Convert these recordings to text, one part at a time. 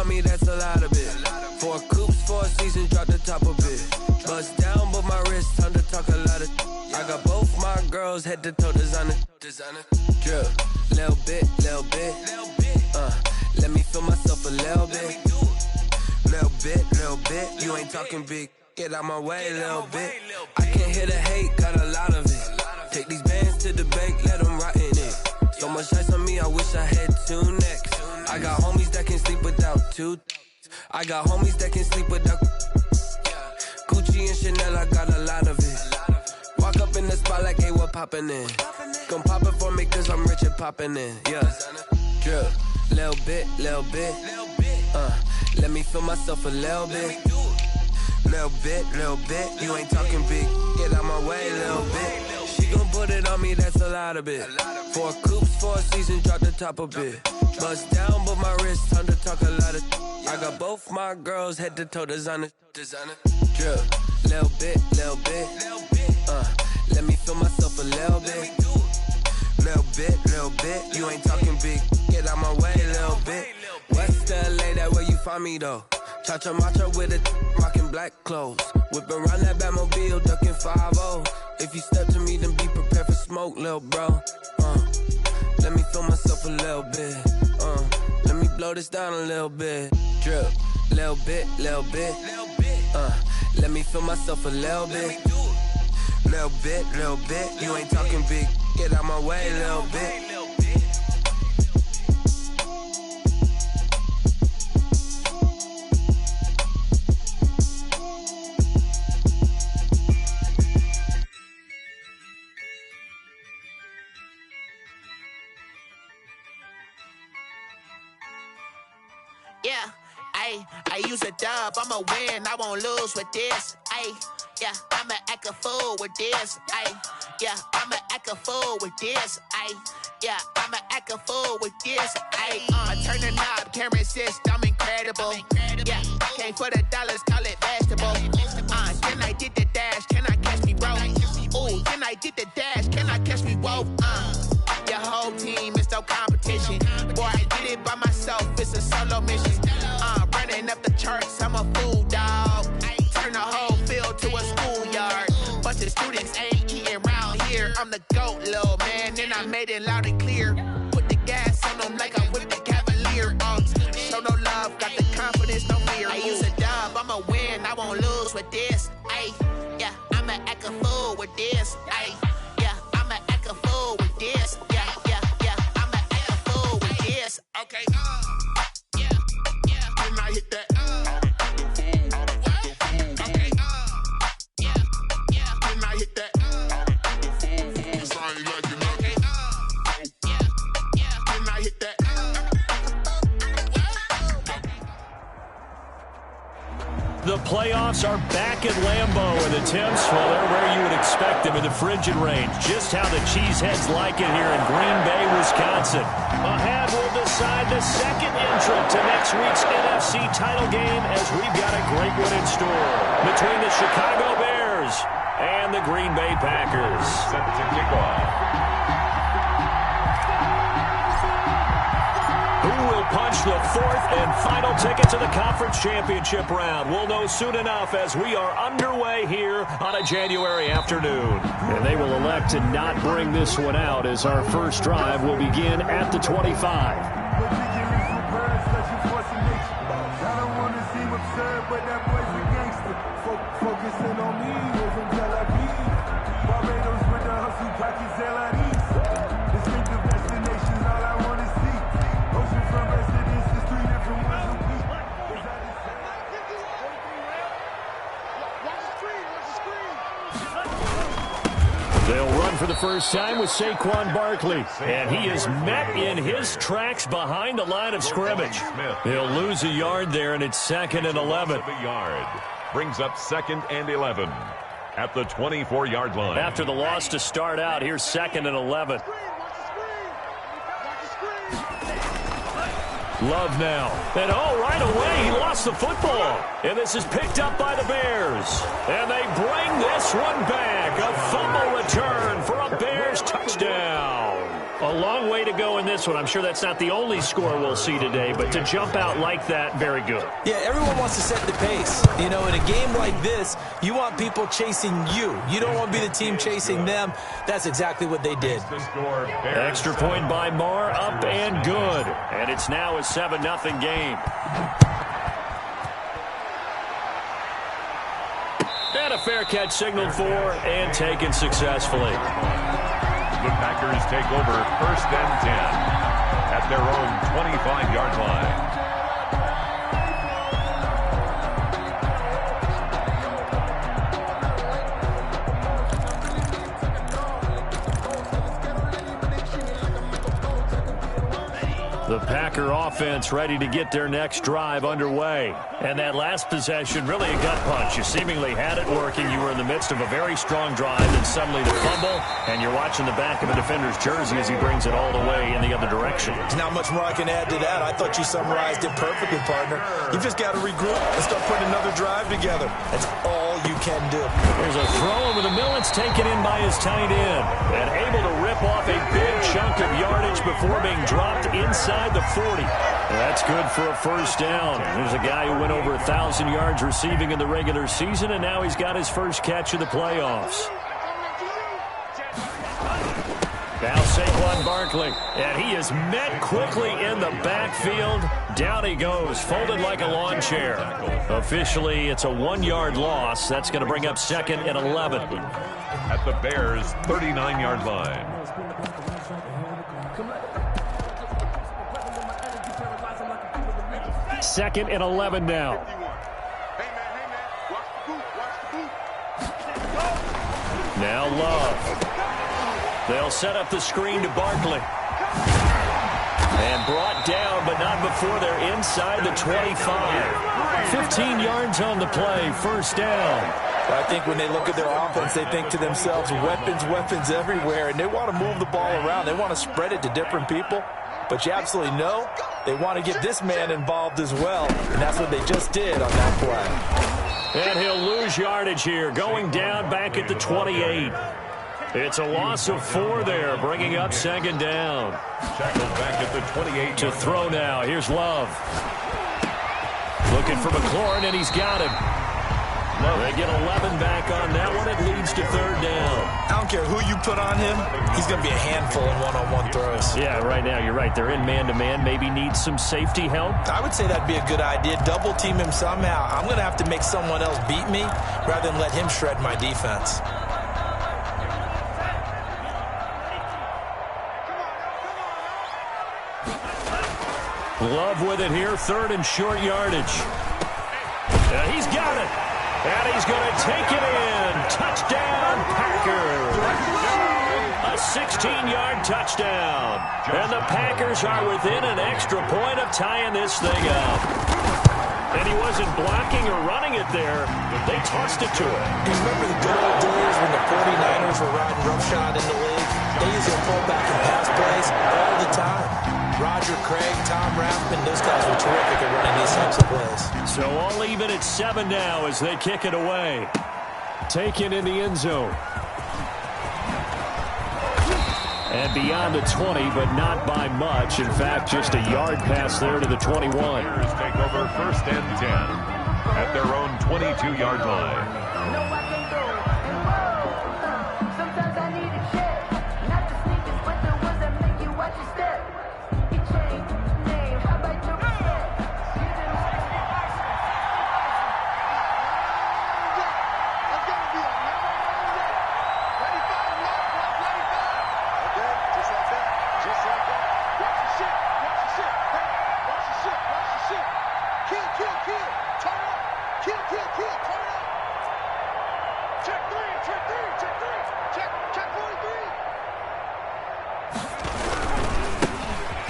on me, that's a lot of it. 4 coops, 4 seasons, drop the top of it. Bust down, but my wrist, time to talk a lot of. I got both my girls, head to toe designer. Drip, little bit. Let me feel myself a little bit. Little bit. You ain't talking big. Get out my way, little bit. I can't hear the hate, got a lot of it. Take these bands to the bank, let them rot in it. So much ice on me, I wish I had 2 necks. I got homies that can sleep without 2. I got homies that can sleep without. Gucci and Chanel, I got a lot of it. Walk up in the spot like, hey, what poppin' in? Come pop it for me, cause I'm rich and poppin' in. Yeah. Drip, little bit. Let me feel myself a little bit. Little bit. You ain't talking big. Get out my way, little bit. She gon' put it on me, that's a lot of it. 4 coops, 4 seasons, drop the top a bit. Bust down, but my wrist, time to talk a lot of. I got both my girls, head to toe designer. Drip, little bit. Let me feel myself a little bit. Little bit. You ain't talking big. Get out my way, little bit. West LA, that where you find me though. Cha-cha matcha with a rockin' black clothes. Whippin' around that Batmobile, duckin' 5-0. If you step to me, then be prepared for smoke, lil' bro. Let me feel myself a little bit. Let me blow this down a little bit. Drip, little bit. Let me feel myself a little bit. Little bit. You ain't talking big. Get out my way, little bit. Yeah, I use a dub, I'ma win, I won't lose with this. Yeah, I'ma act a fool with this. Yeah, I'ma act a fool with this. Yeah, I'ma act a fool with this. Turn the knob, camera assist, I'm incredible. Yeah, came for the dollars, call it vegetable. Then I did the dash, can I catch me, bro? Ooh, then I did the dash, can I catch me, whoa? Your whole team is no competition. Boy, I did it by myself, it's a solo mission. Running up the charts, I'm a fool, dog. Turn the whole field to a schoolyard. Bunch of students ain't eating round here. I'm the GOAT, little man, and I made it loud and clear. Put the gas on them like I whipped the Cavalier. Show no love, got the confidence, no fear. I use a dub, I'ma win, I won't lose with this. Yeah, I'ma act a fool with this. Yeah, I'ma act a fool with this. Yeah, I'ma act a fool with this. Okay, yeah, can I hit that? Okay, yeah, can I hit that? Cause I ain't like it. Okay, yeah, can I hit that? The playoffs are back at Lambeau, and the temps, well, they're where you would expect them in the frigid range. Just how the Cheeseheads like it here in Green Bay, Wisconsin. Ahead will decide the second entrant to next week's NFC title game, as we've got a great one in store between the Chicago Bears and the Green Bay Packers. Set to kick off. Who will punch the 4th and final ticket to the conference championship round? We'll know soon enough as we are underway here on a January afternoon. And they will elect to not bring this one out as our first drive will begin at the 25. They'll run for the first time with Saquon Barkley, and he is met in his tracks behind the line of scrimmage. He'll lose a yard there, and it's 2nd and 11. Brings up 2nd and 11 at the 24-yard line. After the loss to start out, here's 2nd and 11. Love now. And right away, he lost the football. And this is picked up by the Bears. And they bring this one back. A fumble return for a Bears touchdown. A long way to go in this one. I'm sure that's not the only score we'll see today, but to jump out like that, very good. Yeah, everyone wants to set the pace. You know, in a game like this, you want people chasing you. You don't want to be the team chasing them. That's exactly what they did. Extra point by Marr, up and good. And it's now a 7-0 game. And a fair catch signaled for and taken successfully. The Packers take over 1st and 10 at their own 25-yard line. The Packer offense ready to get their next drive underway. And that last possession, really a gut punch. You seemingly had it working. You were in the midst of a very strong drive, and suddenly the fumble, and you're watching the back of a defender's jersey as he brings it all the way in the other direction. There's not much more I can add to that. I thought you summarized it perfectly, partner. You just got to regroup and start putting another drive together. That's all you can do. There's a throw over the middle. It's taken in by his tight end, and able to rip off a big chunk of yardage before being dropped inside the 40. That's good for a first down. There's a guy who went over 1,000 yards receiving in the regular season, and now he's got his first catch of the playoffs. Now Saquon Barkley, and he is met quickly in the backfield. Down he goes, folded like a lawn chair. Officially, it's a 1-yard loss. That's going to bring up 2nd and 11. At the Bears' 39-yard line. Second and 11 now. Now Love. They'll set up the screen to Barkley. And brought down, but not before they're inside the 25. 15 yards on the play, first down. I think when they look at their offense, they think to themselves, weapons everywhere, and they want to move the ball around. They want to spread it to different people. But you absolutely know they want to get this man involved as well, and that's what they just did on that play. And he'll lose yardage here, going down back at the 28. It's a loss of 4 there, bringing up 2nd down. Shackled back at the 28. To throw now. Here's Love. Looking for McLaurin, and he's got him. They get 11 back on that one. It leads to 3rd down. I don't care who you put on him. He's going to be a handful in one-on-one throws. Yeah, right now you're right. They're in man-to-man. Maybe needs some safety help. I would say that'd be a good idea. Double team him somehow. I'm going to have to make someone else beat me rather than let him shred my defense. Love with it here. 3rd and short yardage. He's got it. And he's going to take it in. Touchdown, Packers. A 16-yard touchdown. And the Packers are within an extra point of tying this thing up. And he wasn't blocking or running it there. They tossed it to him. You remember the good old days when the 49ers were riding roughshod in the league? They used to pull back and pass plays all the time. Roger Craig, Tom Rathman, those guys were terrific at running these types of plays. So all even at 7 now as they kick it away. Taken in the end zone. And beyond the 20, but not by much. In fact, just a yard pass there to the 21. Bears take over 1st and 10 at their own 22-yard line.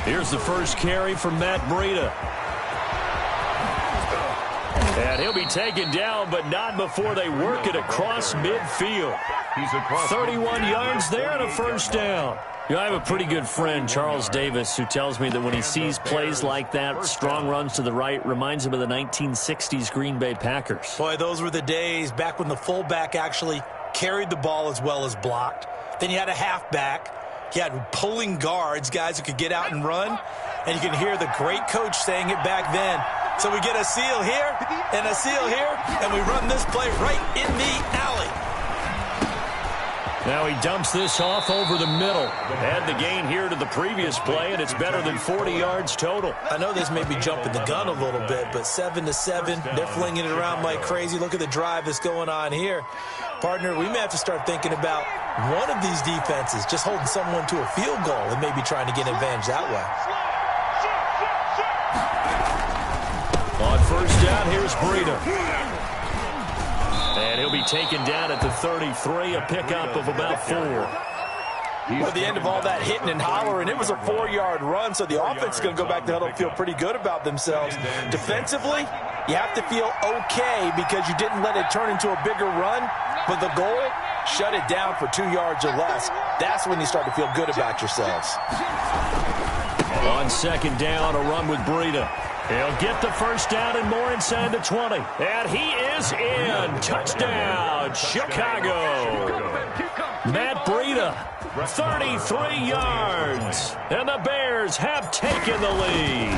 Here's the first carry from Matt Breida. And he'll be taken down, but not before they work it across midfield. He's across 31 yards there and a first down. You know, I have a pretty good friend, Charles Davis, who tells me that when he sees plays like that, strong runs to the right, reminds him of the 1960s Green Bay Packers. Boy, those were the days back when the fullback actually carried the ball as well as blocked. Then you had a halfback. He had pulling guards, guys who could get out and run, and you can hear the great coach saying it back then. So we get a seal here and a seal here, and we run this play right in the alley. Now he dumps this off over the middle. Add the gain here to the previous play, and it's better than 40 yards total. I know this may be jumping the gun a little bit, but 7-7, they're flinging it around like crazy. Look at the drive that's going on here. Partner, we may have to start thinking about one of these defenses just holding someone to a field goal and maybe trying to get an advantage that way. On first down, here's Breida. And he'll be taken down at the 33, a pickup of about 4. At the end of all that hitting and hollering, it was a 4-yard run, so the offense is going to go back to huddle and feel pretty good about themselves. Defensively, you have to feel okay because you didn't let it turn into a bigger run, but the goal, shut it down for 2 yards or less. That's when you start to feel good about yourselves. On second down, a run with Breida. He'll get the first down and more inside the 20. And he is in. Touchdown, Chicago. Matt Breida, 33 yards. And the Bears have taken the lead.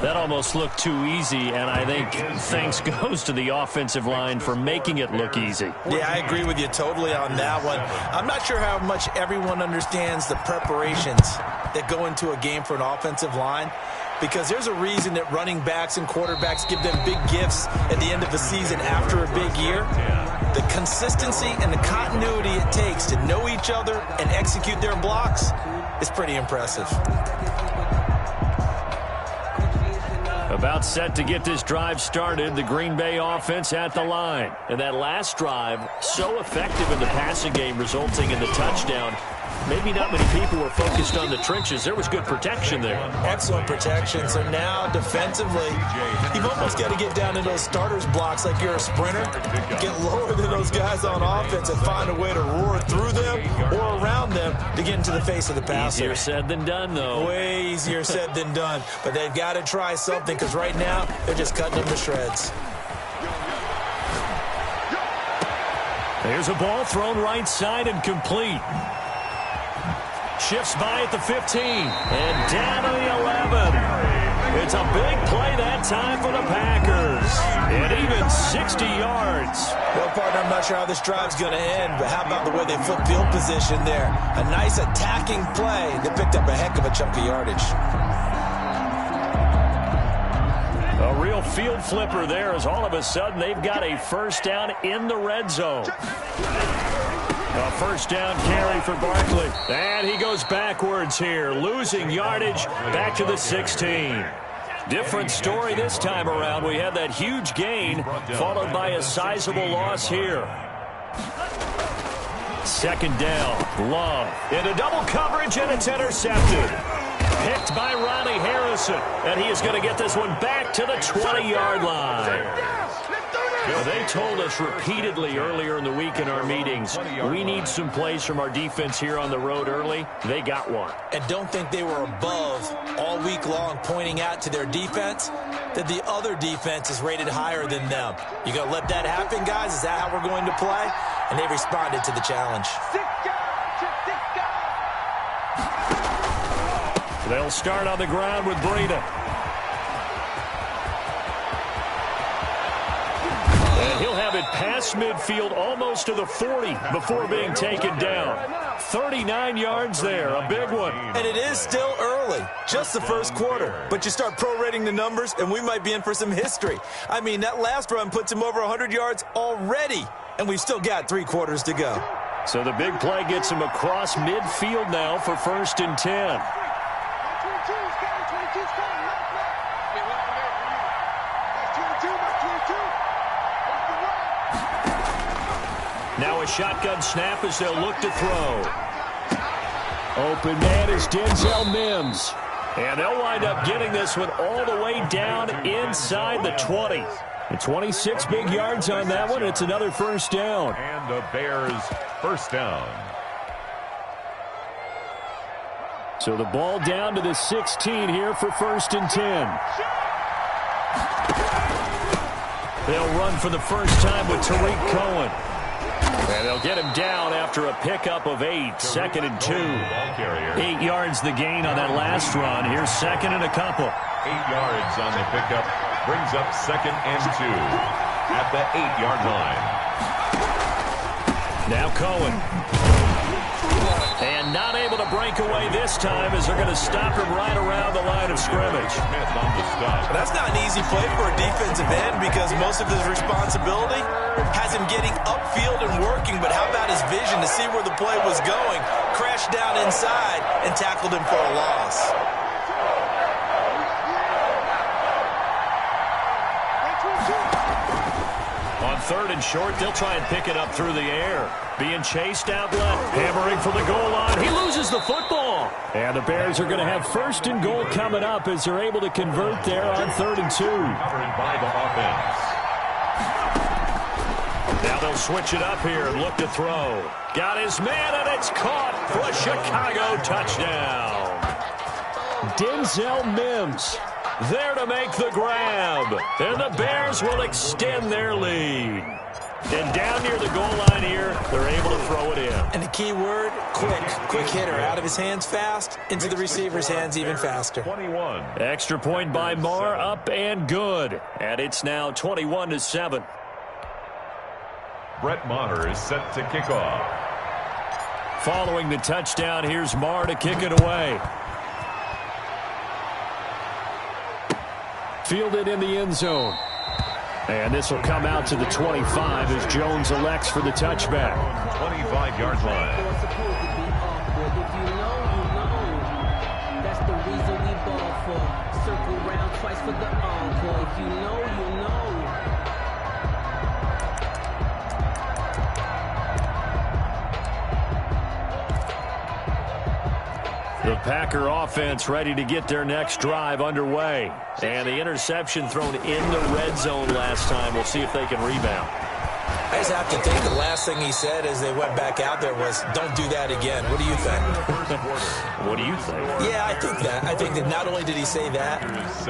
That almost looked too easy, and I think thanks goes to the offensive line for making it look easy. Yeah, I agree with you totally on that one. I'm not sure how much everyone understands the preparations that go into a game for an offensive line, because there's a reason that running backs and quarterbacks give them big gifts at the end of the season after a big year. The consistency and the continuity it takes to know each other and execute their blocks is pretty impressive. About set to get this drive started, the Green Bay offense at the line. And that last drive, so effective in the passing game, resulting in the touchdown. Maybe not many people were focused on the trenches. There was good protection there. Excellent protection. So now, defensively, you've almost got to get down in those starters blocks like you're a sprinter. Get lower than those guys on offense and find a way to roar through them or around them to get into the face of the passer. Easier said than done, though. Way easier said than done. But they've got to try something because right now, they're just cutting them to shreds. There's a ball thrown right side and complete. Shifts by at the 15 and down to the 11. It's a big play that time for the Packers. And even 60 yards. Well, partner, I'm not sure how this drive's going to end, but how about the way they flip field position there? A nice attacking play that picked up a heck of a chunk of yardage. A real field flipper there as all of a sudden they've got a first down in the red zone. A first down carry for Barkley. And he goes backwards here, losing yardage back to the 16. Different story this time around. We had that huge gain followed by a sizable loss here. Second down, Love into double coverage, and it's intercepted. Picked by Ronnie Harrison, and he is going to get this one back to the 20-yard line. They told us repeatedly earlier in the week in our meetings, we need some plays from our defense here on the road early. They got one. And don't think they were above all week long pointing out to their defense that the other defense is rated higher than them. You going to let that happen, guys? Is that how we're going to play? And they responded to the challenge. They'll start on the ground with Breida. And he'll have it past midfield almost to the 40 before being taken down. 39 yards there, a big one. And it is still early, just the first quarter. But you start prorating the numbers, and we might be in for some history. I mean, that last run puts him over 100 yards already, and we've still got 3 quarters to go. So the big play gets him across midfield now for 1st and 10. Now a shotgun snap as they'll look to throw. Open man is Denzel Mims. And they'll wind up getting this one all the way down inside the 20. And 26 big yards on that one. It's another first down. And the Bears first down. So the ball down to the 16 here for 1st and 10. They'll run for the first time with Tariq Cohen. And they'll get him down after a pickup of 8. 2nd and 2. 8 yards the gain on that last run. Here's 2nd and a couple. 8 yards on the pickup. Brings up 2nd and 2 at the 8-yard line. Now Cohen. And not able to break away this time as they're going to stop him right around the line of scrimmage. Smith on the stop. That's not an easy play for a defensive end because most of his responsibility has him getting upfield and working, but how about his vision to see where the play was going, crashed down inside, and tackled him for a loss. On 3rd and short, they'll try and pick it up through the air. Being chased out left, hammering for the goal line. He loses the football. And the Bears are going to have 1st and goal coming up as they're able to convert there on 3rd and 2. Covered by the offense. Now they'll switch it up here and look to throw. Got his man, and it's caught for a Chicago touchdown. Denzel Mims there to make the grab. And the Bears will extend their lead. And down near the goal line here, they're able to throw it in. And the key word, quick. Quick hitter. Out of his hands fast, into the receiver's hands even faster. 21. Extra point by Marr, up and good. And it's now 21-7. Brett Maher is set to kick off. Following the touchdown, here's Marr to kick it away. Fielded in the end zone. And this will come out to the 25 as Jones elects for the touchback. 25-yard line. That's the reason we ball for. Circle round twice for the encore. If you know, you know. The Packer offense ready to get their next drive underway. And the interception thrown in the red zone last time. We'll see if they can rebound. I just have to think the last thing he said as they went back out there was, don't do that again. What do you think? What do you think? Yeah, I think that. I think that not only did he say that,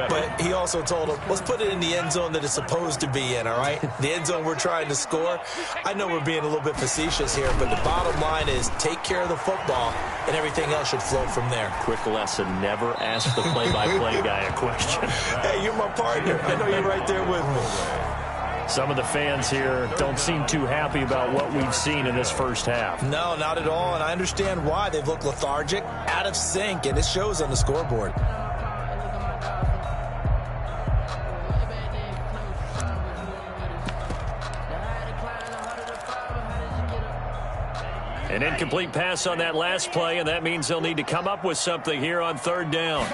but he also told him, let's put it in the end zone that it's supposed to be in, all right? The end zone we're trying to score. I know we're being a little bit facetious here, but the bottom line is take care of the football, and everything else should flow from there. Quick lesson, never ask the play-by-play guy a question. Hey, you're my partner. I know you're right there with me. Some of the fans here don't seem too happy about what we've seen in this first half. No, not at all, and I understand why. They've looked lethargic, out of sync, and it shows on the scoreboard. An incomplete pass on that last play, and that means they'll need to come up with something here on 3rd down.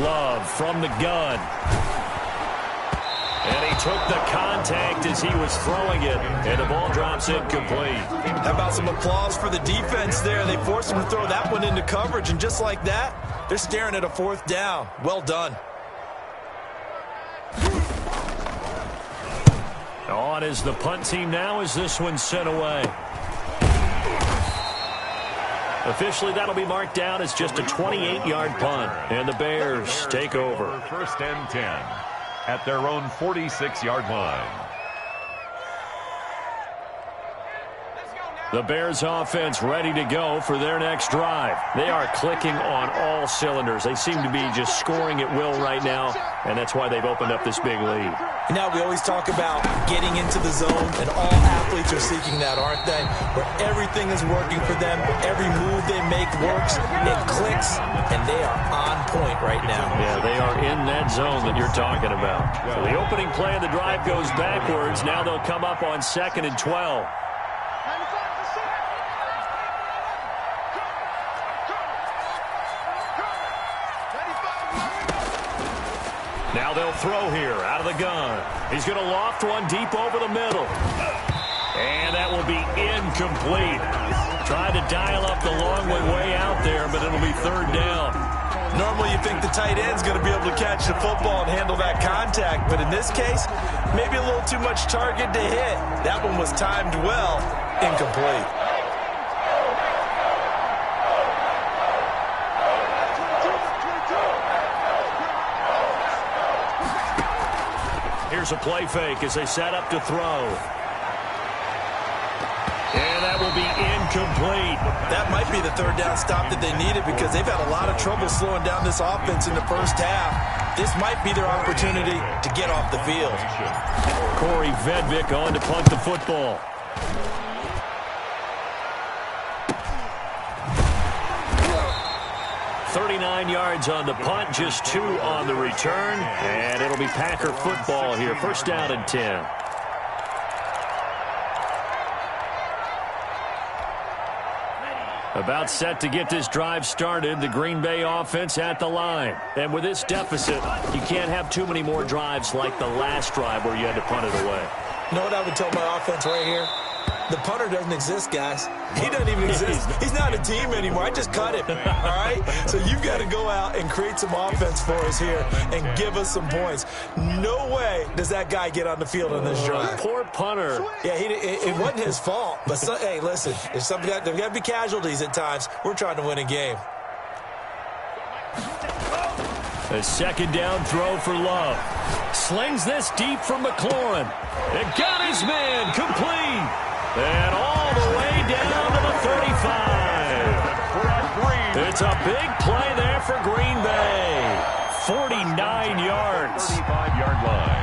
Love from the gun. And he took the contact as he was throwing it, and the ball drops incomplete. How about some applause for the defense there? They forced him to throw that one into coverage, and just like that, they're staring at a 4th down. Well done. On is the punt team now as this one's sent away. Officially, that'll be marked down as just a 28-yard punt, and the Bears take over. 1st and 10 at their own 46-yard line. The Bears offense ready to go for their next drive. They are clicking on all cylinders. They seem to be just scoring at will right now, and that's why they've opened up this big lead. Now, we always talk about getting into the zone, and all athletes are seeking that, aren't they? Where everything is working for them, every move they make works, it clicks, and they are on point right now. Yeah, they are in that zone that you're talking about. So the opening play of the drive goes backwards. Now they'll come up on 2nd and 12. Now they'll throw here out of the gun. He's going to loft one deep over the middle. And that will be incomplete. Tried to dial up the long one way out there, but it'll be 3rd down. Normally you think the tight end's going to be able to catch the football and handle that contact, but in this case, maybe a little too much target to hit. That one was timed well, incomplete. Here's a play fake as they set up to throw. complete. That might be the third down stop that they needed because they've had a lot of trouble slowing down this offense in the first half. This might be their opportunity to get off the field. Corey Vedvik on to punt the football. $39 yards on the punt, just 2 on the return, and it'll be Packer football here. First down and 10. About set to get this drive started, the Green Bay offense at the line. And with this deficit, you can't have too many more drives like the last drive where you had to punt it away. You know what I would tell my offense right here? The punter doesn't exist, guys. He doesn't even exist. He's not a team anymore. I just cut him, all right? So you've got to go out and create some offense for us here and give us some points. No way does that guy get on the field on this drive. Poor punter. Yeah, it wasn't his fault. But, hey, listen, there's got to be casualties at times. We're trying to win a game. A second down throw for Love. Slings this deep for McLaurin. It got his man complete. And all the way down to the 35. It's a big play there for Green Bay. 49 yards. 35-yard line.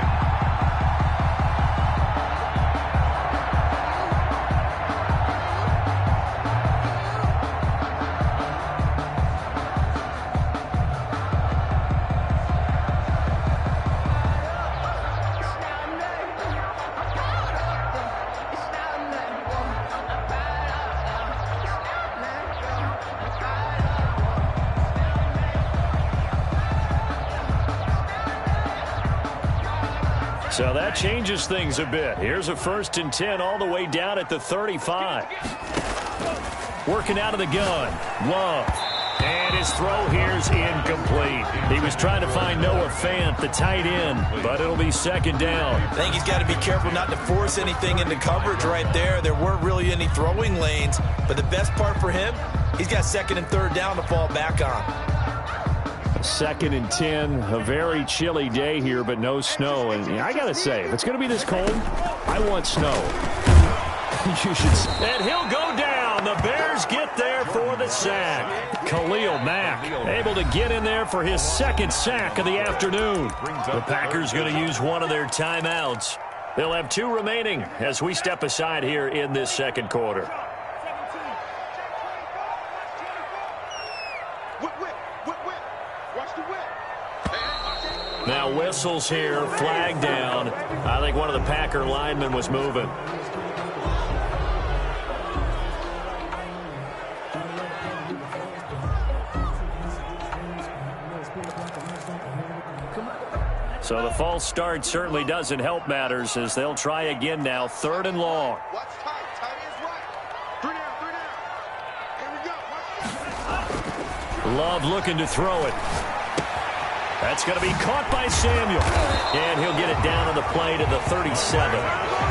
So that changes things a bit. Here's a 1st and 10 all the way down at the 35. Working out of the gun. Love. And his throw here's incomplete. He was trying to find Noah Fant, the tight end, but it'll be second down. I think he's got to be careful not to force anything into coverage right there. There weren't really any throwing lanes, but the best part for him, he's got 2nd and 3rd down to fall back on. 2nd and 10, a very chilly day here, but no snow. And I got to say, if it's going to be this cold, I want snow. You should. And he'll go down. The Bears get there for the sack. Khalil Mack able to get in there for his 2nd sack of the afternoon. The Packers going to use one of their timeouts. They'll have 2 remaining as we step aside here in this 2nd quarter. Now whistles here, flag down. I think one of the Packer linemen was moving. So the false start certainly doesn't help matters as they'll try again now, 3rd and long. Love looking to throw it. That's going to be caught by Samuel. And he'll get it down on the play to the 37.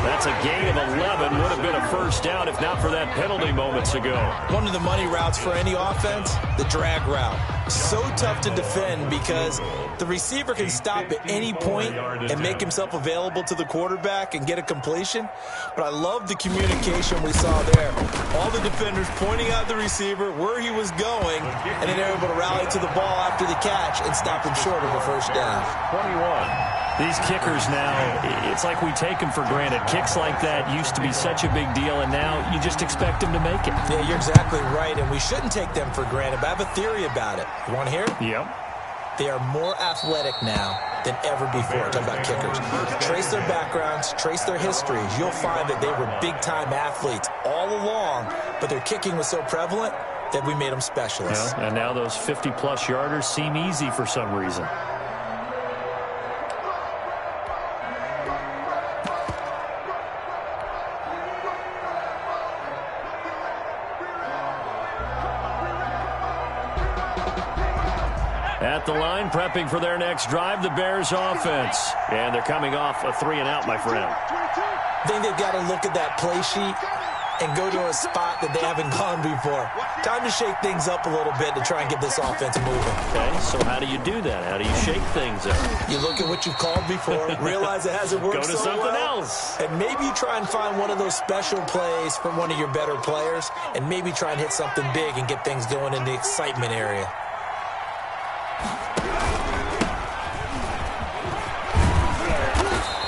That's a gain of 11. Would have been a first down if not for that penalty moments ago. One of the money routes for any offense, the drag route. So tough to defend because the receiver can stop at any point and make himself available to the quarterback and get a completion. But I love the communication we saw there. All the defenders pointing out the receiver, where he was going, and then they're able to rally to the ball after the catch and stop him short of a first down. 21. These kickers now, it's like we take them for granted. Kicks like that used to be such a big deal, and now you just expect them to make it. Yeah, you're exactly right, and we shouldn't take them for granted, but I have a theory about it. You want to hear it? Yep. They are more athletic now than ever before. Talking about kickers. Trace their backgrounds, trace their histories. You'll find that they were big-time athletes all along, but their kicking was so prevalent that we made them specialists. Yeah, and now those 50-plus yarders seem easy for some reason. At the line, prepping for their next drive, the Bears offense. And they're coming off a 3-and-out, my friend. I think they've got to look at that play sheet and go to a spot that they haven't gone before. Time to shake things up a little bit to try and get this offense moving. Okay, so how do you do that? How do you shake things up? You look at what you've called before, realize it hasn't worked Go to so something well, else. and maybe you try and find one of those special plays from one of your better players, and maybe try and hit something big and get things going in the excitement area.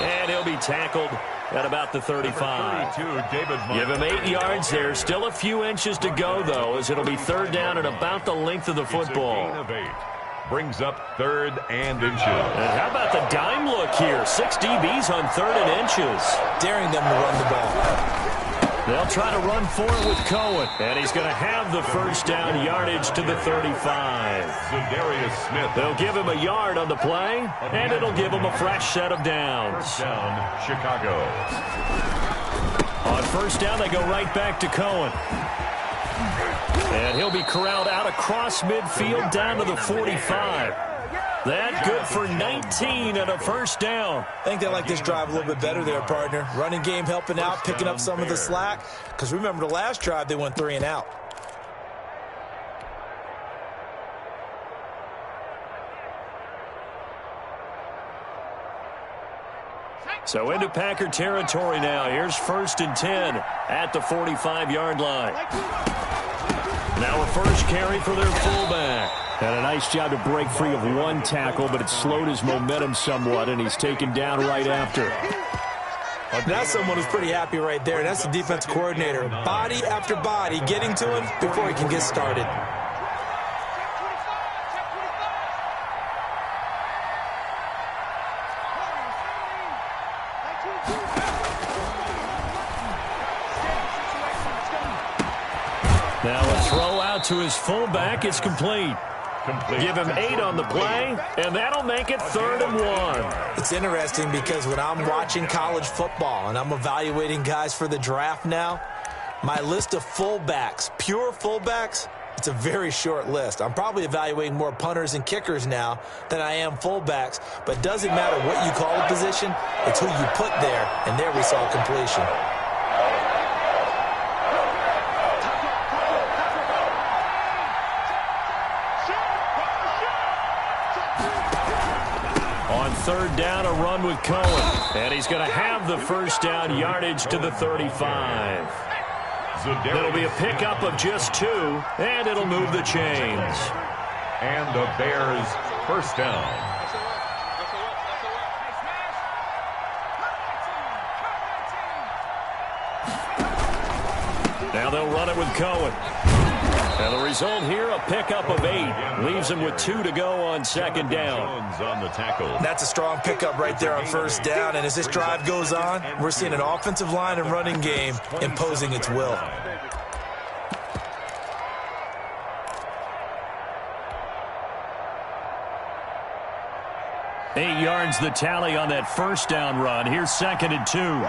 And he'll be tackled at about the 35. Give him 8 yards there. Still a few inches to go, though, as it'll be third down and about the length of the football. It's a gain of 8. Brings up 3rd and inches. And how about the dime look here? 6 DBs on 3rd and inches. Daring them to run the ball. They'll try to run for it with Cohen. And he's going to have the first down yardage to the 35. Zadarius Smith. They'll give him a yard on the play, and it'll give him a fresh set of downs. First down, Chicago. On first down, they go right back to Cohen. And he'll be corralled out across midfield down to the 45. That good for 19 and a first down. I think they like this drive a little bit better there, partner. Running game helping out, picking up some of the slack. Because remember, the last drive, they went 3 and out. So into Packer territory now. Here's 1st and 10 at the 45-yard line. Now a first carry for their fullback. And a nice job to break free of one tackle, but it slowed his momentum somewhat, and he's taken down right after. That's someone who's pretty happy right there. That's the defense coordinator. Body after body getting to him before he can get started. Now a throw out to his fullback. It's complete. Give him 8 on the play, and that'll make it 3rd and 1. It's interesting because when I'm watching college football and I'm evaluating guys for the draft now, my list of fullbacks, pure fullbacks, it's a very short list. I'm probably evaluating more punters and kickers now than I am fullbacks, but it doesn't matter what you call a position, it's who you put there, and there we saw completion. Third down, a run with Cohen. And he's going to have the first down yardage to the 35. It'll be a pickup of just 2, and it'll move the chains. And the Bears first down. Now they'll run it with Cohen. And the result here, a pickup of 8. Leaves him with 2 to go on second down. On the tackle. That's a strong pickup right there on first down. And as this drive goes on, we're seeing an offensive line and running game imposing its will. Eight yards the tally on that first down run. Here's 2nd and 2.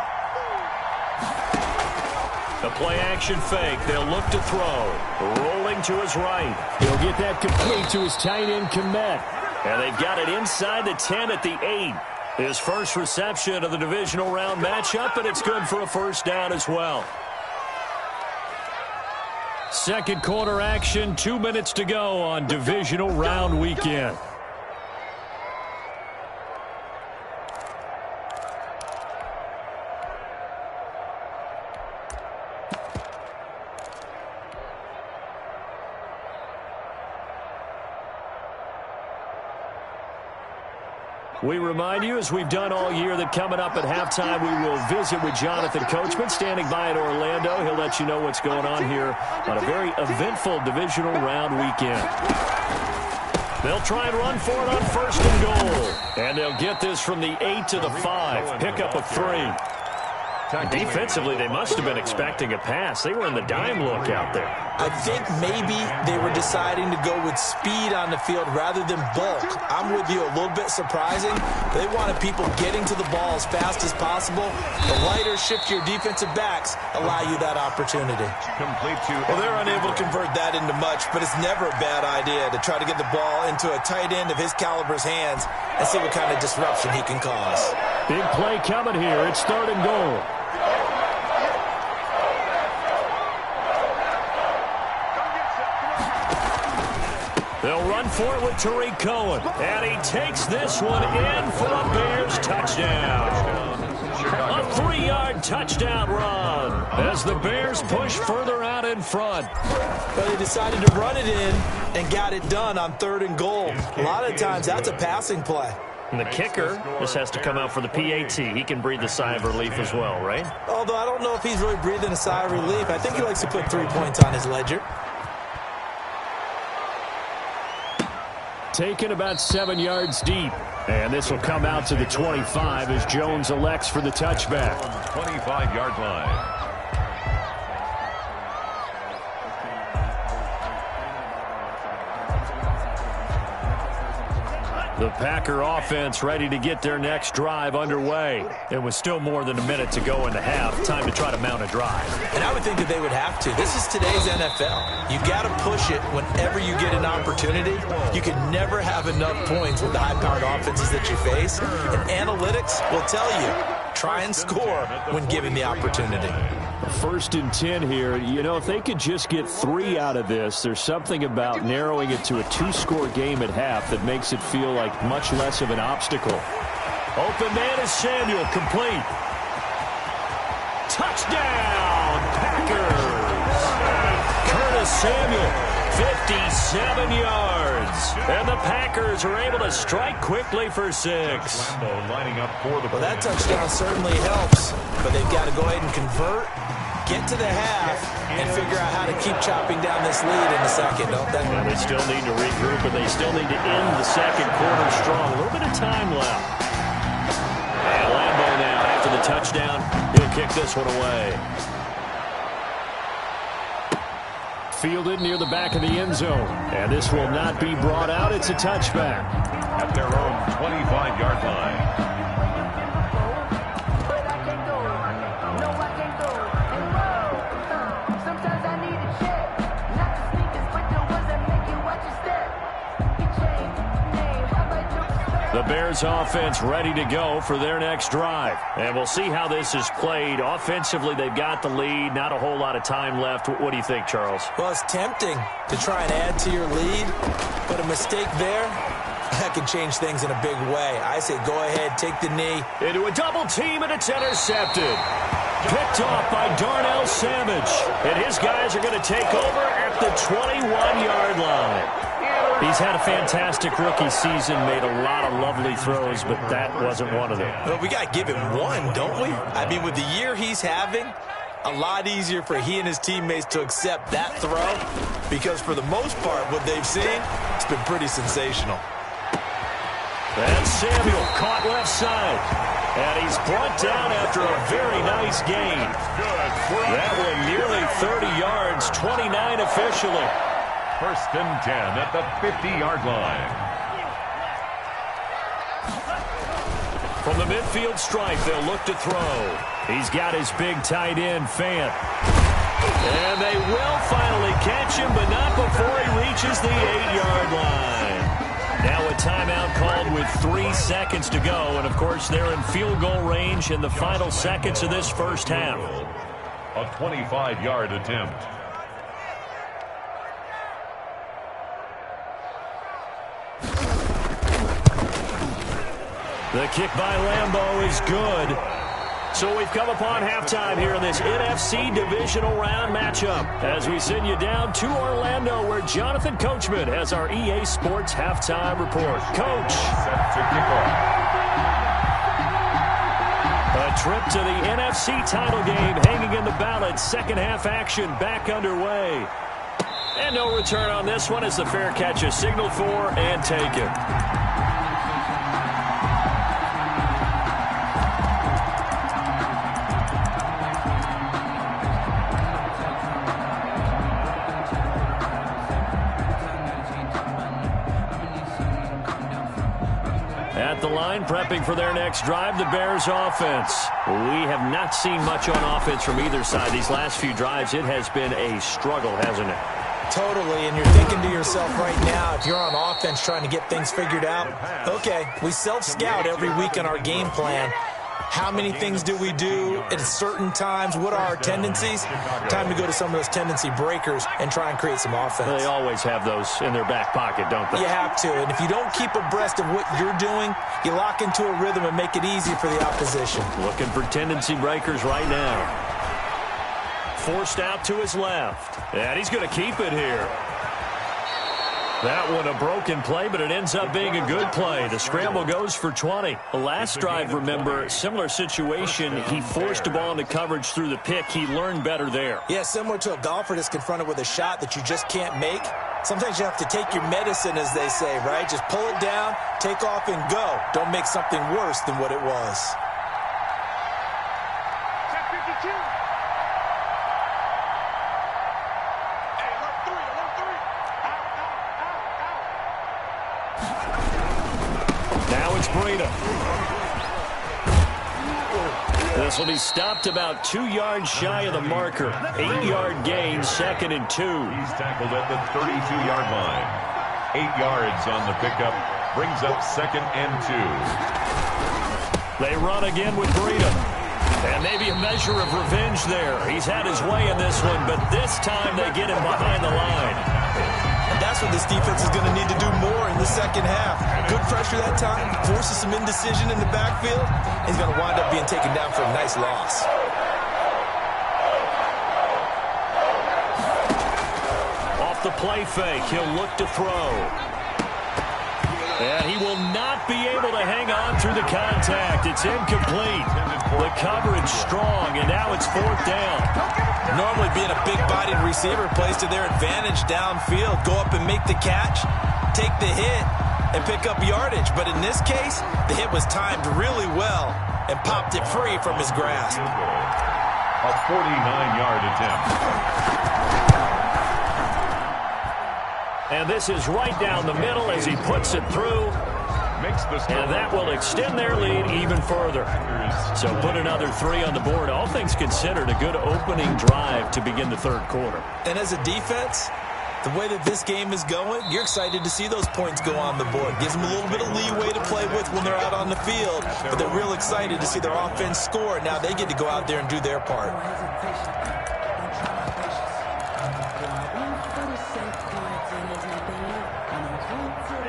The play action fake. They'll look to throw. Rolling to his right. He'll get that complete to his tight end, Kmet. And they've got it inside the 10 at the 8. His first reception of the divisional round matchup, and it's good for a first down as well. Second quarter action, 2 minutes to go on divisional round weekend. We remind you, as we've done all year, that coming up at halftime, we will visit with Jonathan Coachman, standing by in Orlando. He'll let you know what's going on here on a very eventful divisional round weekend. They'll try and run for it on 1st and goal. And they'll get this from the 8 to the 5. Pickup of 3. Defensively, they must have been expecting a pass. They were in the dime look out there. I think maybe they were deciding to go with speed on the field rather than bulk. I'm with you, a little bit surprising. They wanted people getting to the ball as fast as possible. The lighter, shiftier defensive backs allow you that opportunity. Complete to... Well, they're unable to convert that into much, but it's never a bad idea to try to get the ball into a tight end of his caliber's hands and see what kind of disruption he can cause. Big play coming here. It's 3rd and goal. for it with Tariq Cohen. And he takes this one in for a Bears touchdown. A 3-yard touchdown run as the Bears push further out in front. Well, they decided to run it in and got it done on 3rd and goal. A lot of times that's a passing play. And the kicker just has to come out for the PAT. He can breathe a sigh of relief as well, right? Although I don't know if he's really breathing a sigh of relief. I think he likes to put 3 points on his ledger. Taken about 7 yards deep. And this will come out to the 25 as Jones elects for the touchback. 25-yard line. The Packer offense ready to get their next drive underway. And with still more than a minute to go in the half, time to try to mount a drive. And I would think that they would have to. This is today's NFL. You got to push it whenever you get an opportunity. You can never have enough points with the high-powered offenses that you face. And analytics will tell you, try and score when given the opportunity. 1st and 10 here. You know, if they could just get 3 out of this, there's something about narrowing it to a 2-score game at half that makes it feel like much less of an obstacle. Open man is Samuel, complete. Touchdown, Packers! Curtis Samuel, 57 yards. And the Packers are able to strike quickly for 6. Lining up for the well, that touchdown certainly helps, but they've got to go ahead and convert, get to the half, and figure out how to keep chopping down this lead in the second, don't they? Yeah, they still need to regroup, and they still need to end the second quarter strong. A little bit of time left. And Lambeau now, after the touchdown, he'll kick this one away. Fielded near the back of the end zone. And this will not be brought out. It's a touchback. At their own 25-yard line. The Bears offense ready to go for their next drive. And we'll see how this is played. Offensively, they've got the lead. Not a whole lot of time left. What do you think, Charles? Well, it's tempting to try and add to your lead, but a mistake there, that can change things in a big way. I say go ahead, take the knee. Into a double team, and it's intercepted. Picked off by Darnell Savage. And his guys are going to take over at the 21-yard line. He's had a fantastic rookie season, made a lot of lovely throws, but that wasn't one of them. Well, we got to give him one, don't we? I mean, with the year he's having, a lot easier for he and his teammates to accept that throw because for the most part, what they've seen, it's been pretty sensational. And Samuel caught left side. And he's brought down after a very nice gain. That one nearly 30 yards, 29 officially. 1st and 10 at the 50-yard line. From the midfield stripe, they'll look to throw. He's got his big tight end, Fant. And they will finally catch him, but not before he reaches the 8-yard line. Now a timeout called with 3 seconds to go. And, of course, they're in field goal range in the final seconds of this first half. A 25-yard attempt. The kick by Lambeau is good. So we've come upon halftime here in this NFC divisional round matchup as we send you down to Orlando where Jonathan Coachman has our EA Sports halftime report. Coach. Set to kick off. A trip to the NFC title game hanging in the balance. Second half action back underway. And no return on this one as the fair catch is signaled for and taken. At the line, prepping for their next drive, the Bears offense. We have not seen much on offense from either side. These last few drives, it has been a struggle, hasn't it? Totally, and you're thinking to yourself right now, if you're on offense trying to get things figured out, okay, we self-scout every week on our game plan, How many things do we do at certain times? What are our tendencies? Time to go to some of those tendency breakers and try and create some offense. They always have those in their back pocket, don't they? You have to, and if you don't keep abreast of what you're doing, you lock into a rhythm and make it easy for the opposition. Looking for tendency breakers right now. Forced out to his left, and he's going to keep it here. That one a broken play, but it ends up being a good play. The scramble goes for 20. The last drive, remember, similar situation. He forced the ball into coverage through the pick. He learned better there. Yeah, similar to a golfer that's confronted with a shot that you just can't make. Sometimes you have to take your medicine, as they say, right? Just pull it down, take off, and go. Don't make something worse than what it was. This will be stopped about 2 yards shy of the marker. 8-yard gain, 2nd and 2. He's tackled at the 32-yard line. 8 yards on the pickup. Brings up 2nd and 2. They run again with Breida. And maybe a measure of revenge there. He's had his way in this one, but this time they get him behind the line. And that's what this defense is going to need to do more in the second half. Good pressure that time, forces some indecision in the backfield. He's going to wind up being taken down for a nice loss. Off the play fake, he'll look to throw. And he will not be able to hang on through the contact. It's incomplete. The coverage strong, and now it's 4th down. Normally being a big-bodied receiver plays to their advantage downfield. Go up and make the catch, take the hit, and pick up yardage. But in this case, the hit was timed really well and popped it free from his grasp. A 49-yard attempt. And this is right down the middle as he puts it through. And that will extend their lead even further. So put another 3 on the board. All things considered, a good opening drive to begin the third quarter. And as a defense, the way that this game is going, you're excited to see those points go on the board. Gives them a little bit of leeway to play with when they're out on the field. But they're real excited to see their offense score. Now they get to go out there and do their part.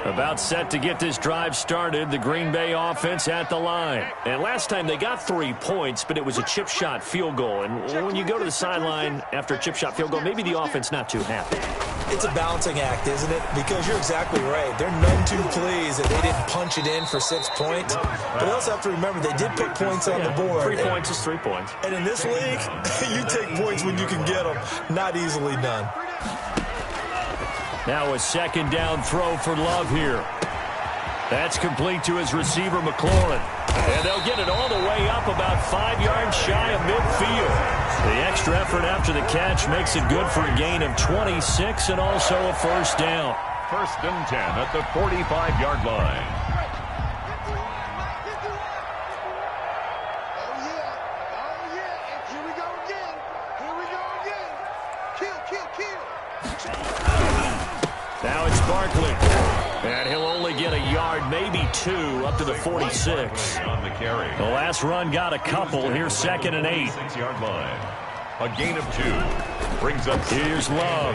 About set to get this drive started, the Green Bay offense at the line. And last time they got 3 points, but it was a chip shot field goal. And when you go to the sideline after a chip shot field goal, maybe the offense not too happy. It's a balancing act, isn't it? Because you're exactly right. They're none too pleased that they didn't punch it in for 6 points. But they also have to remember they did put points on the board. 3 points is 3 points. And in this league, you take points when you can get them. Not easily done. Now a 2nd down throw for Love here. That's complete to his receiver, McLaurin. And they'll get it all the way up about 5 yards shy of midfield. The extra effort after the catch makes it good for a gain of 26 and also a 1st down. 1st and 10 at the 45-yard line. Now it's Barkley. And he'll only get a yard, maybe 2, up to the 46. On the carry. The last run got a couple. Here's 2nd and 8. 6-yard line. A gain of 2. Brings up. Here's Love.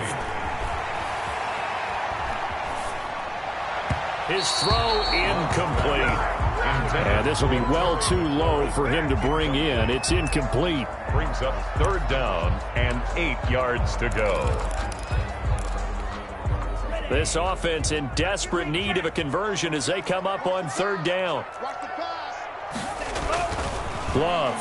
His throw incomplete. And this will be well too low for him to bring in. It's incomplete. Brings up 3rd down and 8 yards to go. This offense in desperate need of a conversion as they come up on 3rd down. Love.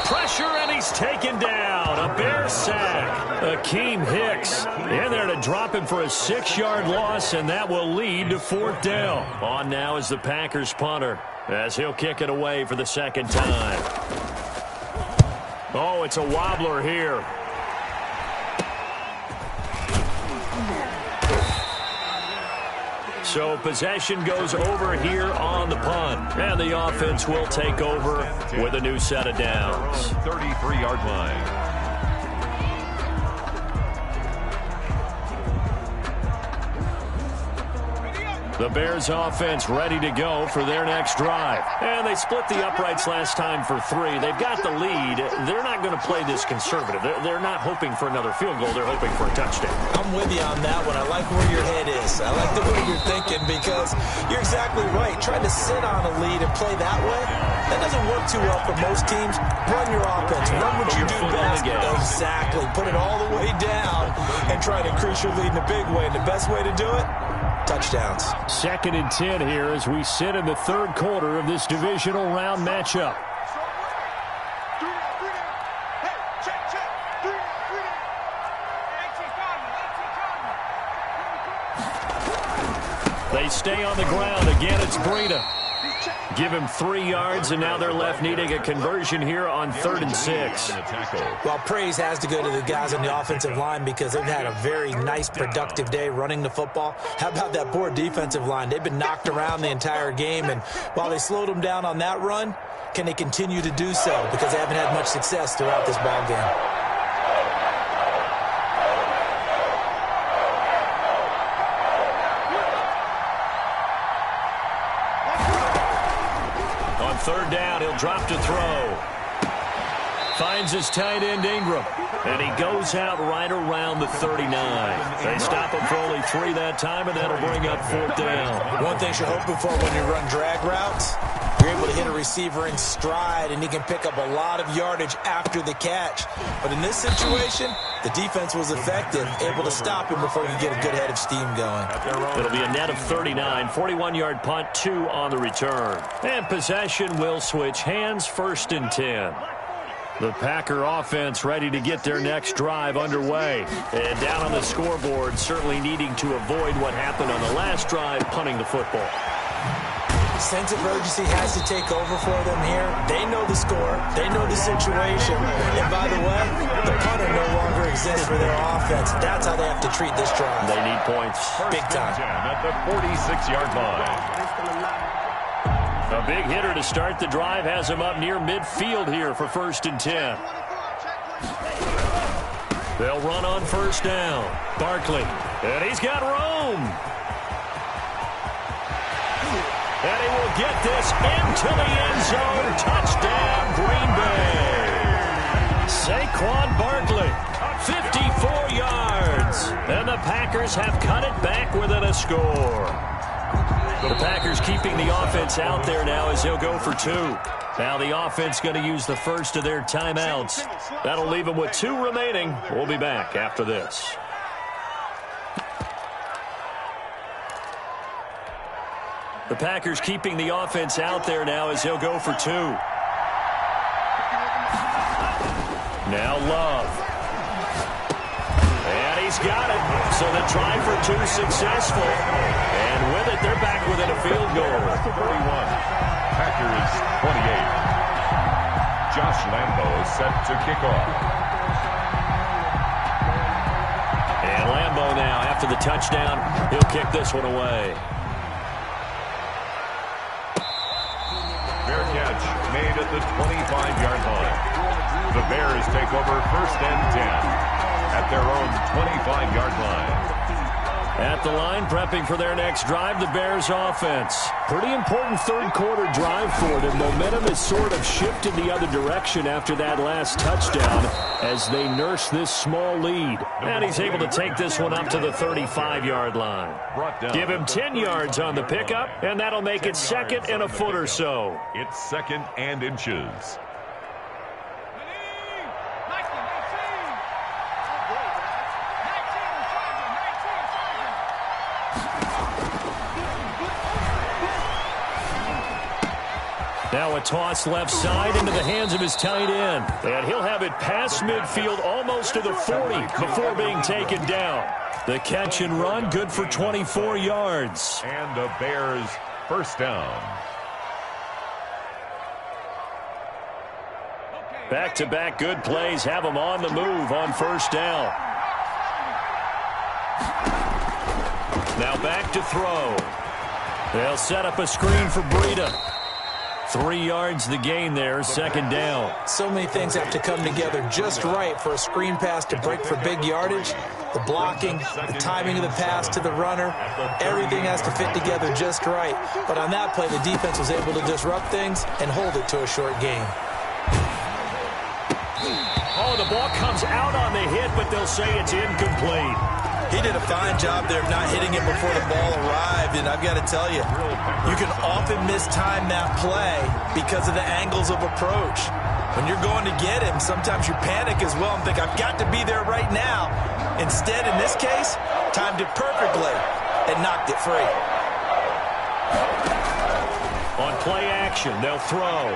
Pressure, and he's taken down. A Bear sack. Akeem Hicks in there to drop him for a 6-yard loss, and that will lead to 4th down. On now is the Packers punter as he'll kick it away for the 2nd time. Oh, it's a wobbler here. So possession goes over here on the punt. And the offense will take over with a new set of downs. 33-yard line. The Bears offense ready to go for their next drive. And they split the uprights last time for 3. They've got the lead. They're not going to play this conservative. They're not hoping for another field goal. They're hoping for a touchdown. I'm with you on that one. I like where your head is. I like the way you're thinking because you're exactly right. Trying to sit on a lead and play that way, that doesn't work too well for most teams. Run your offense. Run what you do best. Exactly. Put it all the way down and try to increase your lead in a big way. And the best way to do it? Touchdowns. 2nd and 10 here as we sit in the 3rd quarter of this divisional round matchup. They stay on the ground. Again, it's Breida. Give him 3 yards, and now they're left needing a conversion here on 3rd and 6. Well, praise has to go to the guys on the offensive line because they've had a very nice, productive day running the football. How about that poor defensive line? They've been knocked around the entire game, and while they slowed them down on that run, can they continue to do so? Because they haven't had much success throughout this ball game. Third down, he'll drop to throw. Finds his tight end, Ingram. And he goes out right around the 39. They stop him for only 3 that time, and that'll bring up 4th down. One thing you're hoping for when you run drag routes, you're able to hit a receiver in stride, and he can pick up a lot of yardage after the catch. But in this situation, the defense was effective, able to stop him before he could get a good head of steam going. It'll be a net of 39, 41-yard punt, 2 on the return. And possession will switch hands, 1st and 10. The Packer offense ready to get their next drive underway. And down on the scoreboard, certainly needing to avoid what happened on the last drive, punting the football. Sense of urgency has to take over for them here. They know the score. They know the situation. And by the way, the punter no longer exists for their offense. That's how they have to treat this drive. They need points. Big time. At the 46-yard line. A big hitter to start the drive has him up near midfield here for 1st and 10. They'll run on 1st down. Barkley. And he's got room. And he will get this into the end zone. Touchdown, Green Bay. Saquon Barkley, 54 yards. And the Packers have cut it back within a score. The Packers keeping the offense out there now as he'll go for 2. Now the offense going to use the first of their timeouts. That'll leave them with 2 remaining. We'll be back after this. The Packers keeping the offense out there now as he'll go for 2. Now Love. And he's got it. So the try for 2 successful. And with it, they're back within a field goal. 31. Packers 28. Josh Lambo is set to kick off. And Lambo now, after the touchdown, he'll kick this one away. Fair catch made at the 25-yard line. The Bears take over 1st and 10 at their own 25-yard line. At the line, prepping for their next drive, the Bears offense. Pretty important 3rd quarter drive for them. Momentum has sort of shifted the other direction after that last touchdown as they nurse this small lead. And he's able to take this one up to the 35-yard line. Give him 10 yards on the pickup, and that'll make it 2nd and a foot or so. It's 2nd and inches. Now a toss left side into the hands of his tight end. And he'll have it past midfield almost to the 40 before being taken down. The catch and run good for 24 yards. And the Bears 1st down. Back-to-back good plays have them on the move on 1st down. Now back to throw. They'll set up a screen for Breida. 3 yards to gain there, second down. So many things have to come together just right for a screen pass to break for big yardage. The blocking, the timing of the pass to the runner, everything has to fit together just right. But on that play, the defense was able to disrupt things and hold it to a short gain. Oh, the ball comes out on the hit, but they'll say it's incomplete. He did a fine job there of not hitting it before the ball arrived, and I've got to tell you, you can often mistime that play because of the angles of approach. When you're going to get him, sometimes you panic as well and think, I've got to be there right now. Instead, in this case, timed it perfectly and knocked it free. On play action, they'll throw.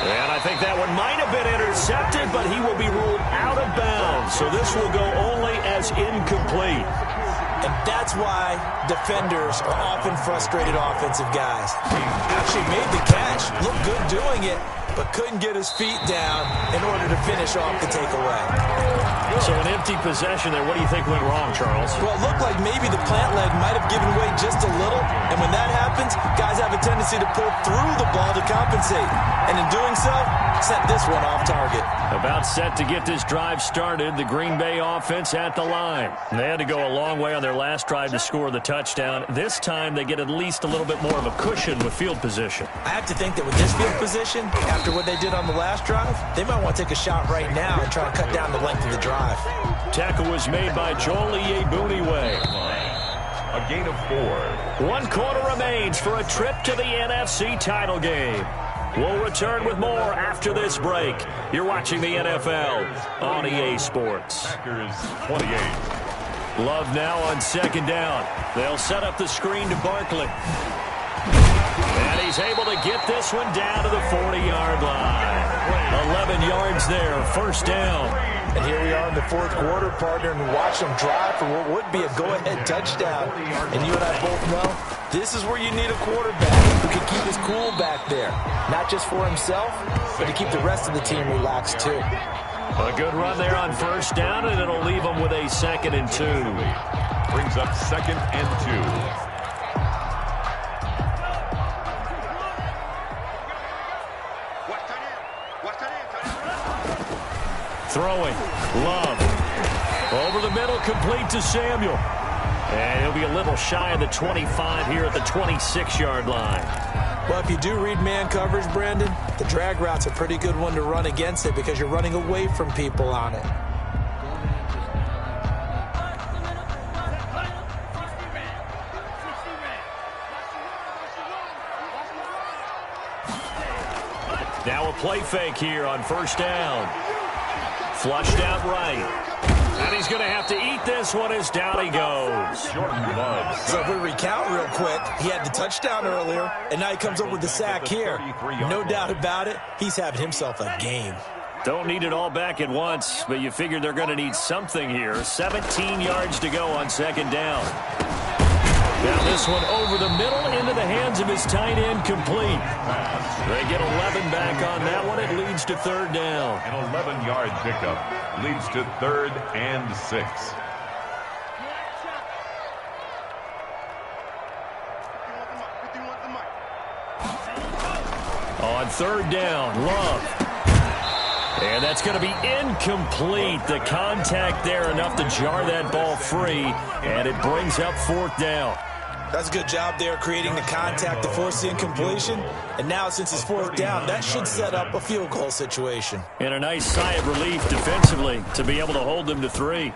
And I think that one might have been intercepted, but he will be ruled out of bounds. So this will go only as incomplete. And that's why defenders are often frustrated offensive guys. Actually made the catch, looked good doing it, but couldn't get his feet down in order to finish off the takeaway. So an empty possession there. What do you think went wrong, Charles? Well, it looked like maybe the plant leg might have given way just a little. And when that happens, guys have a tendency to pull through the ball to compensate. And in doing so, sent this one off target. About set to get this drive started, the Green Bay offense at the line. They had to go a long way on their last drive to score the touchdown. This time, they get at least a little bit more of a cushion with field position. I have to think that with this field position, after what they did on the last drive, they might want to take a shot right now and try to cut down the length of the drive. Tackle was made by Joel Iyiegbuniwe. A gain of 4. 1 quarter remains for a trip to the NFC title game. We'll return with more after this break. You're watching the NFL on EA Sports. Packers 28. Love now on second down. They'll set up the screen to Barkley. And he's able to get this one down to the 40-yard line. 11 yards there, first down. And here we are in the fourth quarter, partner, and watch them drive for what would be a go-ahead touchdown. And you and I both know this is where you need a quarterback who can keep his cool back there. Not just for himself, but to keep the rest of the team relaxed too. A good run there on first down, and it'll leave them with a 2nd and 2. Brings up 2nd and 2. Throwing, Love. Over the middle, complete to Samuel. And he'll be a little shy of the 25 here at the 26-yard line. Well, if you do read man coverage, Brandon, the drag route's a pretty good one to run against it because you're running away from people on it. Now a play fake here on first down. Flushed out right. And he's going to have to eat this one as down he goes. So if we recount real quick, he had the touchdown earlier, and now he comes up with the sack here. No doubt about it, he's having himself a game. Don't need it all back at once, but you figure they're going to need something here. 17 yards to go on second down. Now this one over the middle into the hands of his tight end, complete. They get 11 back on that one. It leads to third down. An 11-yard pickup leads to 3rd and 6. On third down, Love. And that's going to be incomplete. The contact there enough to jar that ball free, and it brings up 4th down. That's a good job there creating the contact to force the incompletion. And now since it's 4th down, that should set up a field goal situation. And a nice sigh of relief defensively to be able to hold them to 3.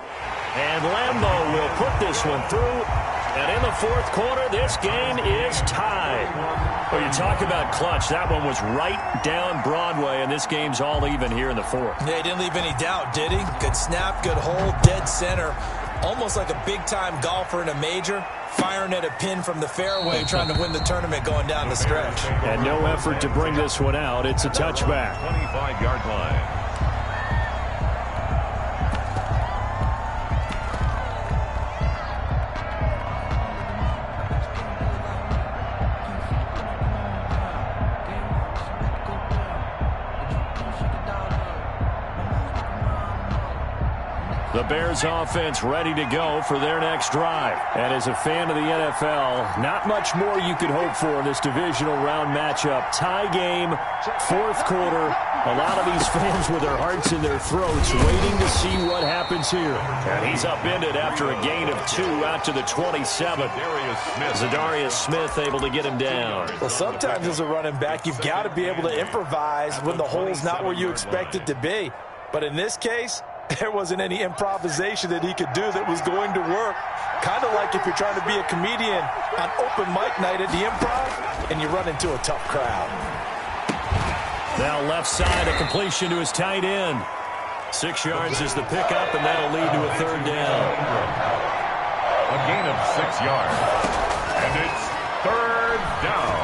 And Lambeau will put this one through. And in the fourth quarter, this game is tied. Well, you talk about clutch. That one was right down Broadway, and this game's all even here in the fourth. Yeah, he didn't leave any doubt, did he? Good snap, good hold, dead center. Almost like a big-time golfer in a major, firing at a pin from the fairway, trying to win the tournament going down the stretch. And no effort to bring this one out. It's a touchback. 25-yard line. The Bears offense ready to go for their next drive. And as a fan of the NFL, not much more you could hope for in this divisional round matchup. Tie game, fourth quarter. A lot of these fans with their hearts in their throats waiting to see what happens here. And he's upended after a gain of 2 out to the 27. Zadarius Smith able to get him down. Well, sometimes as a running back, you've got to be able to improvise when the hole's not where you expect it to be. But in this case, there wasn't any improvisation that he could do that was going to work. Kind of like if you're trying to be a comedian on open mic night at the Improv and you run into a tough crowd. Now left side, a completion to his tight end. 6 yards is the pickup, and that'll lead to a third down. A gain of 6 yards. And it's third down.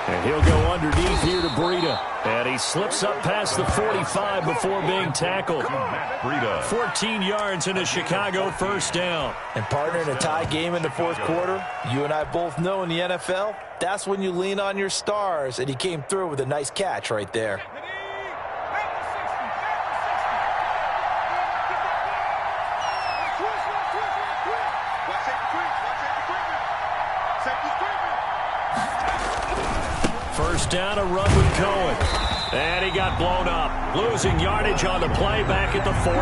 And he'll go underneath here to Breida. And he slips up past the 45 before being tackled. 14 yards and a Chicago first down. And partner, in a tie game in the fourth quarter, you and I both know in the NFL, that's when you lean on your stars. And he came through with a nice catch right there. First down, a run with Cohen. And he got blown up. Losing yardage on the play back at the 44.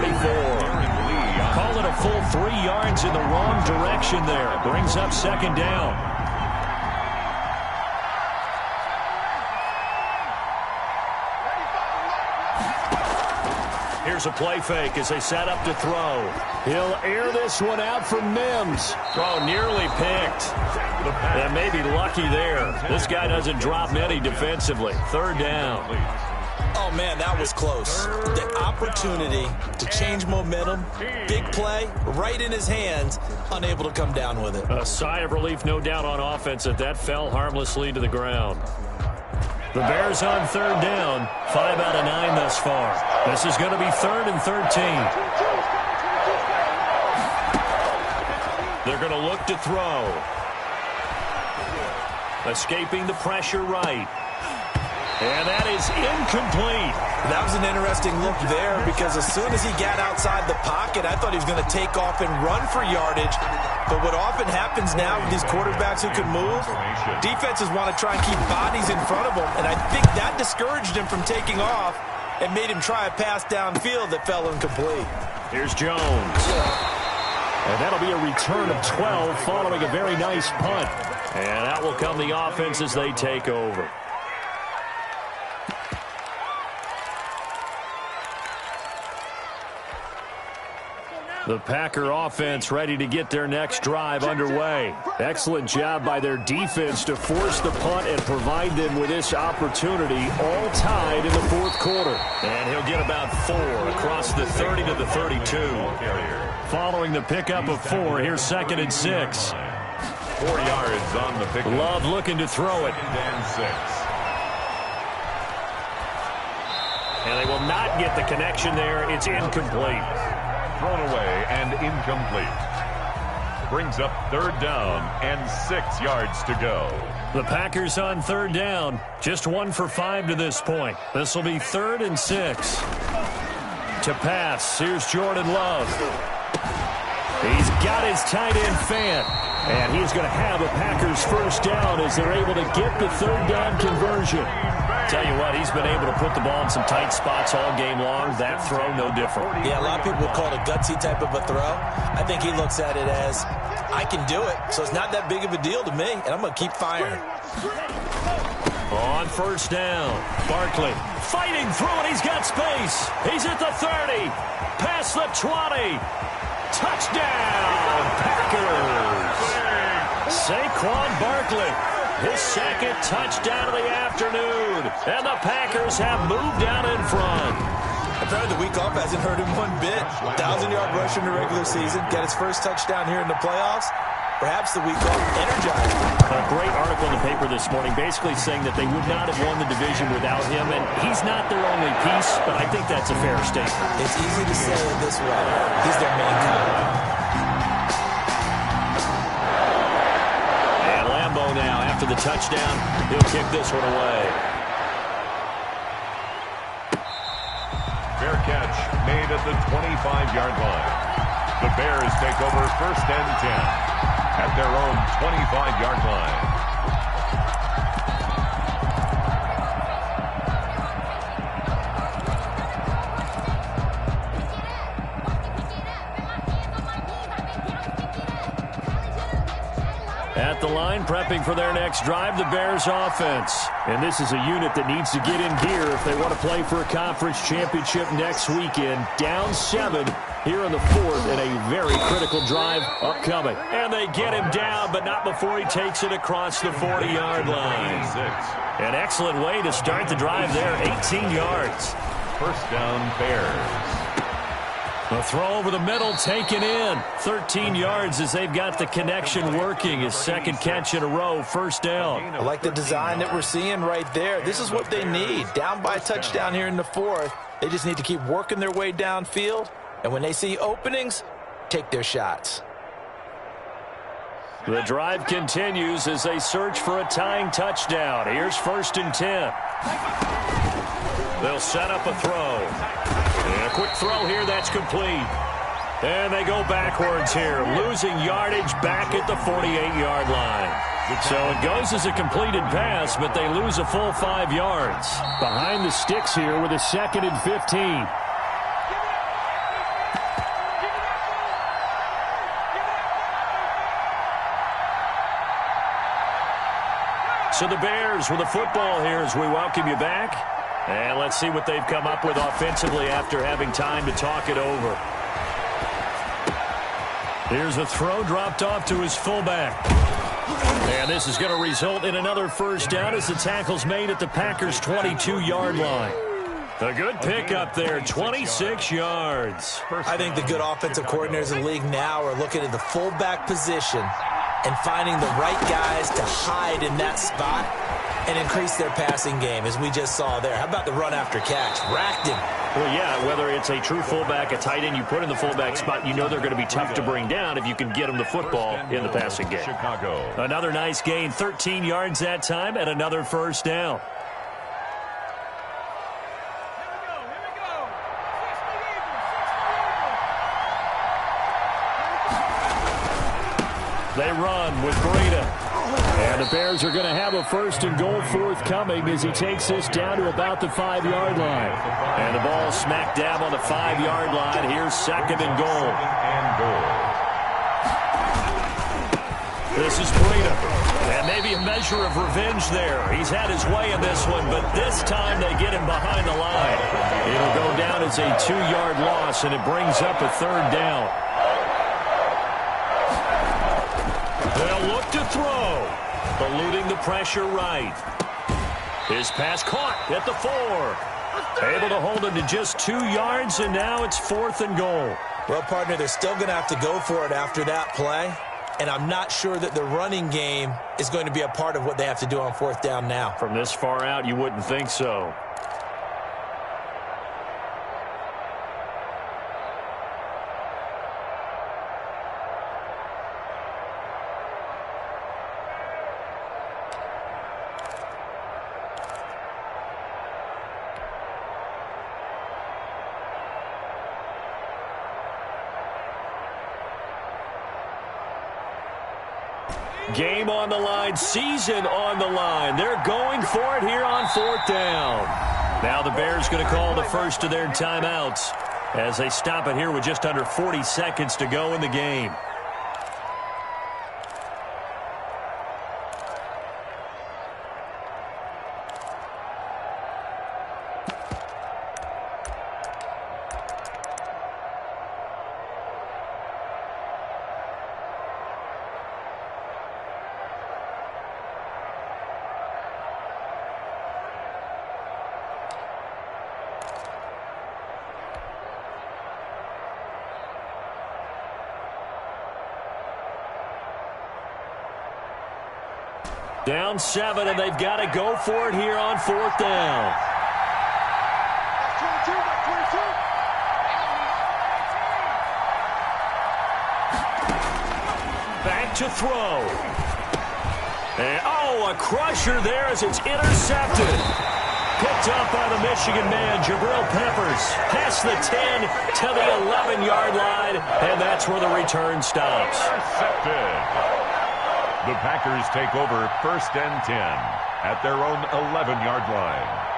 Call it a full 3 yards in the wrong direction there. Brings up second down. Here's a play fake as they set up to throw. He'll air this one out for Mims. Oh, nearly picked. And maybe lucky there. This guy doesn't drop many defensively. Third down. Oh, man, that was close. The opportunity to change momentum, big play, right in his hands, unable to come down with it. A sigh of relief, no doubt, on offense that fell harmlessly to the ground. The Bears on third down, 5 out of 9 thus far. This is going to be 3rd and 13. They're going to look to throw. Escaping the pressure right. And that is incomplete. That was an interesting look there because as soon as he got outside the pocket, I thought he was going to take off and run for yardage. But what often happens now with these quarterbacks who can move, defenses want to try and keep bodies in front of them. And I think that discouraged him from taking off and made him try a pass downfield that fell incomplete. Here's Jones. And that'll be a return of 12 following a very nice punt. And that will come the offense as they take over. The Packer offense ready to get their next drive underway. Excellent job by their defense to force the punt and provide them with this opportunity, all tied in the fourth quarter. And he'll get about 4 across the 30 to the 32. Following the pickup of 4, here's 2nd and 6. 4 yards on the pickup. Love looking to throw it. And 6. And they will not get the connection there. It's incomplete. Thrown away and incomplete. Brings up third down and 6 yards to go. The Packers on third down. Just 1 for 5 to this point. This will be 3rd and 6. To pass, here's Jordan Love. He's got his tight end Fant. And he's going to have a Packers first down as they're able to get the third down conversion. Tell you what, he's been able to put the ball in some tight spots all game long. That throw, no different. Yeah, a lot of people would call it a gutsy type of a throw. I think he looks at it as, I can do it, so it's not that big of a deal to me, and I'm going to keep firing. On first down, Barkley fighting through it. He's got space. He's at the 30. Past the 20. Touchdown, Packers. Saquon Barkley. His 2nd touchdown of the afternoon. And the Packers have moved out in front. Apparently the week off hasn't hurt him one bit. 1,000-yard rush in the regular season. Get his first touchdown here in the playoffs. Perhaps the week off energized. A great article in the paper this morning basically saying that they would not have won the division without him. And he's not their only piece, but I think that's a fair statement. It's easy to say it this way. He's their main guy. Now, after the touchdown, he'll kick this one away. Fair catch made at the 25-yard line. The Bears take over 1st and 10 at their own 25-yard line. At the line, prepping for their next drive, the Bears offense. And this is a unit that needs to get in gear if they want to play for a conference championship next weekend. Down 7 here in the 4th, and a very critical drive upcoming. And they get him down, but not before he takes it across the 40-yard line. An excellent way to start the drive there, 18 yards. 1st down, Bears. A throw over the middle, taken in. 13 yards as they've got the connection working. His 2nd catch in a row, 1st down. I like the design that we're seeing right there. This is what they need. Down by a touchdown here in the 4th. They just need to keep working their way downfield. And when they see openings, take their shots. The drive continues as they search for a tying touchdown. Here's 1st and 10. They'll set up a throw. And a quick throw here, that's complete. And they go backwards here, losing yardage back at the 48-yard line. So it goes as a completed pass, but they lose a full 5 yards. Behind the sticks here with a 2nd and 15. So the Bears with the football here as we welcome you back. And let's see what they've come up with offensively after having time to talk it over. Here's a throw dropped off to his fullback. And this is going to result in another 1st down as the tackle's made at the Packers' 22-yard line. A good pickup there, 26 yards. I think the good offensive coordinators in the league now are looking at the fullback position and finding the right guys to hide in that spot and increase their passing game, as we just saw there. How about the run after catch? Racked him. Well, yeah, whether it's a true fullback, a tight end you put in the fullback spot, you know they're going to be tough to bring down if you can get them the football in the passing game. Chicago. Another nice gain, 13 yards that time, and another 1st down. They run with Breida. And the Bears are going to have a 1st and goal forthcoming as he takes this down to about the 5-yard line. And the ball smack dab on the 5-yard line. Here's 2nd and goal. This is Breida. And maybe a measure of revenge there. He's had his way in this one, but this time they get him behind the line. It'll go down as a 2-yard loss, and it brings up a 3rd down. They'll look to throw. Eluding the pressure right. His pass caught at the 4. Able to hold it to just 2 yards, and now it's 4th and goal. Well, partner, they're still going to have to go for it after that play. And I'm not sure that the running game is going to be a part of what they have to do on 4th down now. From this far out, you wouldn't think so. Game on the line, season on the line. They're going for it here on 4th down. Now the Bears going to call the first of their timeouts as they stop it here with just under 40 seconds to go in the game. Down 7, and they've got to go for it here on 4th down. Back to throw. And, a crusher there as it's intercepted. Picked up by the Michigan man, Jabril Peppers. Past the 10 to the 11-yard line, and that's where the return stops. Intercepted. The Packers take over 1st and 10 at their own 11-yard line.